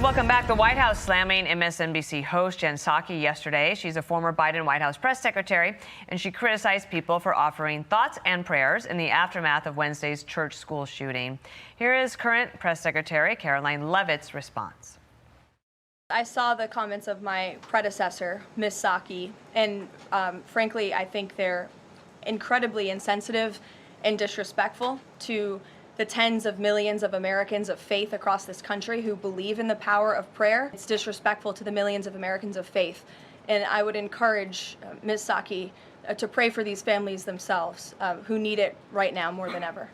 Welcome back. The White House slamming MSNBC host Jen Psaki yesterday. She's a former Biden White House press secretary, and she criticized people for offering thoughts and prayers in the aftermath of Wednesday's church school shooting. Here is current press secretary Karoline Leavitt's response. I saw the comments of my predecessor, Ms. Psaki, and frankly, I think they're incredibly insensitive and disrespectful to the tens of millions of Americans of faith across this country who believe in the power of prayer. It's disrespectful to the millions of Americans of faith. And I would encourage Ms. Psaki to pray for these families themselves who need it right now more than ever.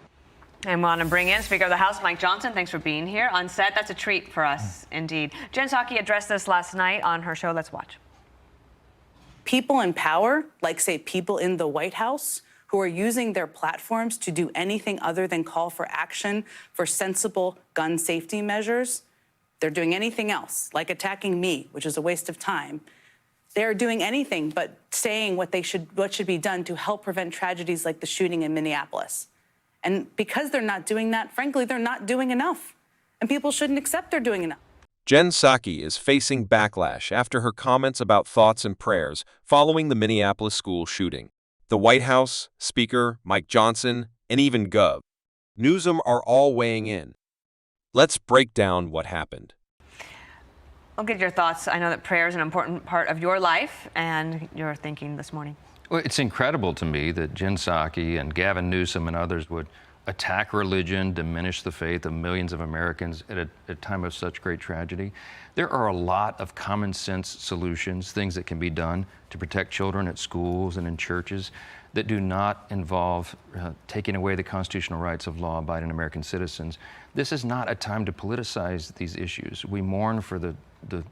And we want to bring in Speaker of the House, Mike Johnson. Thanks for being here on set. That's a treat for us, indeed. Jen Psaki addressed this last night on her show. Let's watch. People in power, like, say, people in the White House, who are using their platforms to do anything other than call for action for sensible gun safety measures. They're doing anything else, like attacking me, which is a waste of time. They're doing anything but saying what should be done to help prevent tragedies like the shooting in Minneapolis. And because they're not doing that, frankly, they're not doing enough. And people shouldn't accept they're doing enough. Jen Psaki is facing backlash after her comments about thoughts and prayers following the Minneapolis school shooting. The White House, Speaker Mike Johnson, and even Gov. Newsom are all weighing in. Let's break down what happened. I'll get your thoughts. I know that prayer is an important part of your life and your thinking this morning. Well, it's incredible to me that Jen Psaki and Gavin Newsom and others would attack religion, diminish the faith of millions of Americans at a time of such great tragedy. There are a lot of common sense solutions, things that can be done to protect children at schools and in churches that do not involve taking away the constitutional rights of law-abiding American citizens. This is not a time to politicize these issues. We mourn for the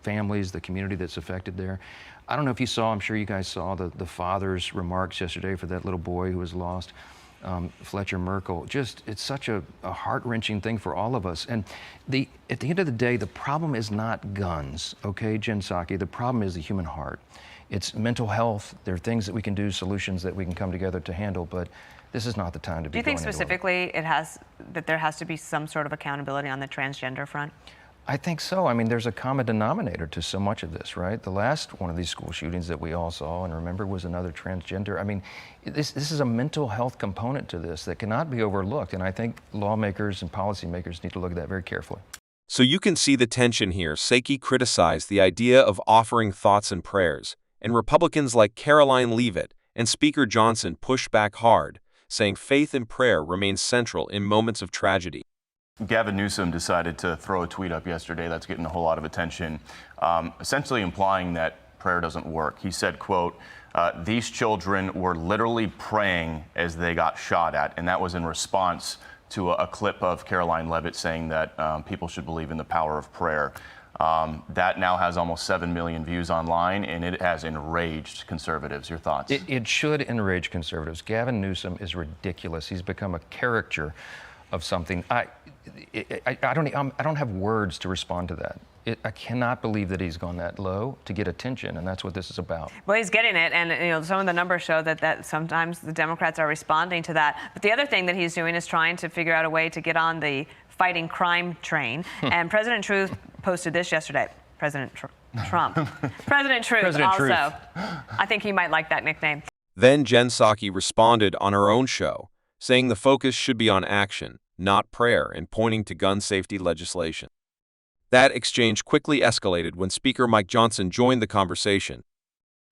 families, the community that's affected there. I don't know if you saw, I'm sure you guys saw the father's remarks yesterday for that little boy who was lost. Fletcher Merkel, it's such a heart-wrenching thing for all of us. And at the end of the day, the problem is not guns, okay, Jen Psaki? The problem is the human heart. It's mental health. There are things that we can do, solutions that we can come together to handle, but this is not the time to be. Do you think specifically that there has to be some sort of accountability on the transgender front? I think so. I mean, there's a common denominator to so much of this, right? The last one of these school shootings that we all saw and remember was another transgender. I mean, this is a mental health component to this that cannot be overlooked. And I think lawmakers and policymakers need to look at that very carefully. So you can see the tension here. Psaki criticized the idea of offering thoughts and prayers, and Republicans like Karoline Leavitt and Speaker Johnson pushed back hard, saying faith and prayer remain central in moments of tragedy. Gavin Newsom decided to throw a tweet up yesterday that's getting a whole lot of attention, essentially implying that prayer doesn't work. He said, quote, these children were literally praying as they got shot at, and that was in response to a clip of Karoline Leavitt saying that people should believe in the power of prayer. That now has almost 7 million views online, and it has enraged conservatives. Your thoughts? It should enrage conservatives. Gavin Newsom is ridiculous. He's become a caricature of something. I don't have words to respond to that. I cannot believe that he's gone that low to get attention, and that's what this is about. Well, he's getting it, and some of the numbers show that sometimes the Democrats are responding to that. But the other thing that he's doing is trying to figure out a way to get on the fighting crime train. And President Truth posted this yesterday. President Trump. President Truth also. I think he might like that nickname. Then Jen Psaki responded on her own show, saying the focus should be on action, not prayer, and pointing to gun safety legislation. That exchange quickly escalated when Speaker Mike Johnson joined the conversation.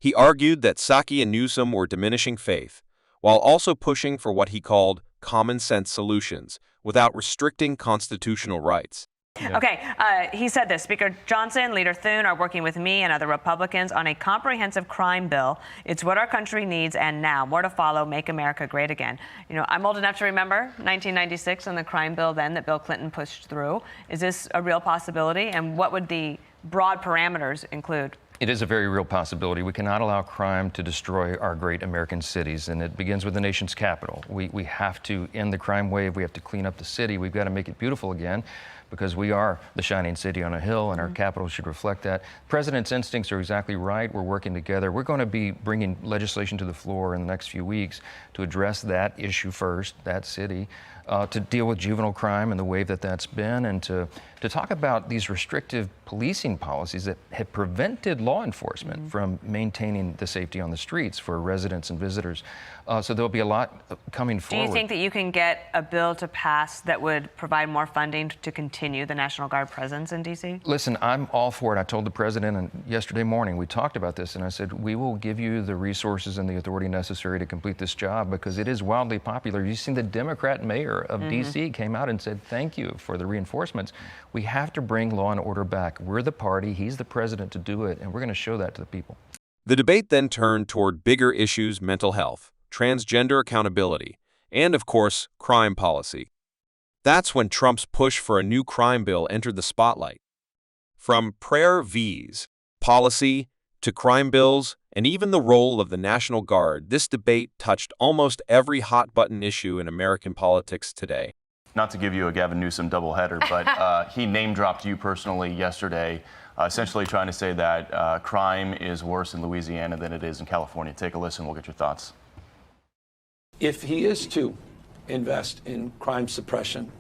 He argued that Psaki and Newsom were diminishing faith, while also pushing for what he called common-sense solutions without restricting constitutional rights. Yeah. Okay, he said this. Speaker Johnson, Leader Thune are working with me and other Republicans on a comprehensive crime bill. It's what our country needs, and now, more to follow, make America great again. You know, I'm old enough to remember 1996 and the crime bill then that Bill Clinton pushed through. Is this a real possibility, and what would the broad parameters include? It is a very real possibility. We cannot allow crime to destroy our great American cities, and it begins with the nation's capital. We have to end the crime wave. We have to clean up the city. We've got to make it beautiful again, because we are the shining city on a hill, and our capital should reflect that. The President's instincts are exactly right. We're working together. We're going to be bringing legislation to the floor in the next few weeks to address that issue first, that city. to deal with juvenile crime and the way that that's been, and to talk about these restrictive policing policies that have prevented law enforcement from maintaining the safety on the streets for residents and visitors. So there'll be a lot coming forward. Do you think that you can get a bill to pass that would provide more funding to continue the National Guard presence in D.C.? Listen, I'm all for it. I told the president, and yesterday morning we talked about this, and I said, we will give you the resources and the authority necessary to complete this job because it is wildly popular. You've seen the Democrat mayor of D.C. came out and said, thank you for the reinforcements. We have to bring law and order back. We're the party, he's the president to do it, and we're going to show that to the people. The debate then turned toward bigger issues: mental health, transgender accountability, and, of course, crime policy. That's when Trump's push for a new crime bill entered the spotlight. From prayer V's, policy, to crime bills, and even the role of the National Guard, this debate touched almost every hot-button issue in American politics today. Not to give you a Gavin Newsom doubleheader, but he name-dropped you personally yesterday, essentially trying to say that crime is worse in Louisiana than it is in California. Take a listen. We'll get your thoughts. If he is to invest in crime suppression,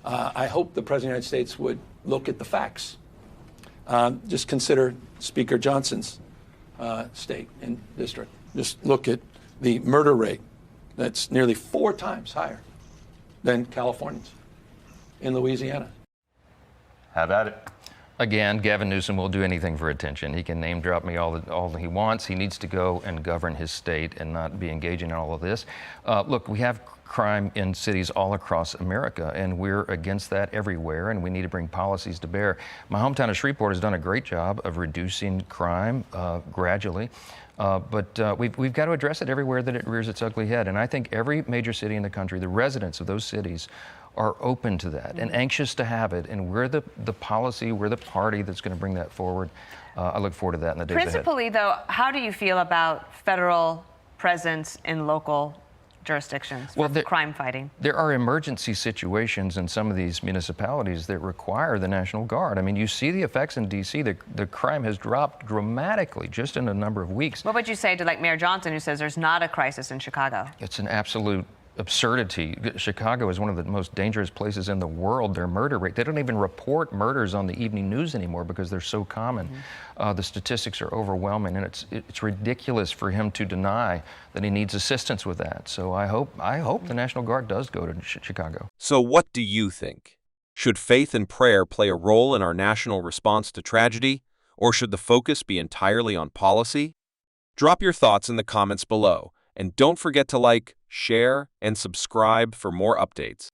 I hope the President of the United States would look at the facts. Just consider Speaker Johnson's state and district. Just look at the murder rate. That's nearly 4 times higher than Californians in Louisiana. Have at it. Again, Gavin Newsom will do anything for attention. He can name drop me all he wants. He needs to go and govern his state and not be engaging in all of this. Look, we have crime in cities all across America, and we're against that everywhere, and we need to bring policies to bear. My hometown of Shreveport has done a great job of reducing crime gradually. But we've got to address it everywhere that it rears its ugly head. And I think every major city in the country, the residents of those cities, are open to that and anxious to have it. And we're the policy, we're the party that's going to bring that forward. I look forward to that in the days ahead. Principally, though, how do you feel about federal presence in local jurisdictions for crime fighting? There are emergency situations in some of these municipalities that require the National Guard. I mean, you see the effects in D.C. The crime has dropped dramatically just in a number of weeks. What would you say to like Mayor Johnson, who says there's not a crisis in Chicago? It's an absolute absurdity. Chicago is one of the most dangerous places in the world. Their murder rate, they don't even report murders on the evening news anymore because they're so common. The statistics are overwhelming, and it's ridiculous for him to deny that he needs assistance with that. So I hope the National Guard does go to Chicago. So what do you think? Should faith and prayer play a role in our national response to tragedy, or should the focus be entirely on policy? Drop your thoughts in the comments below, and don't forget to like, share, and subscribe for more updates.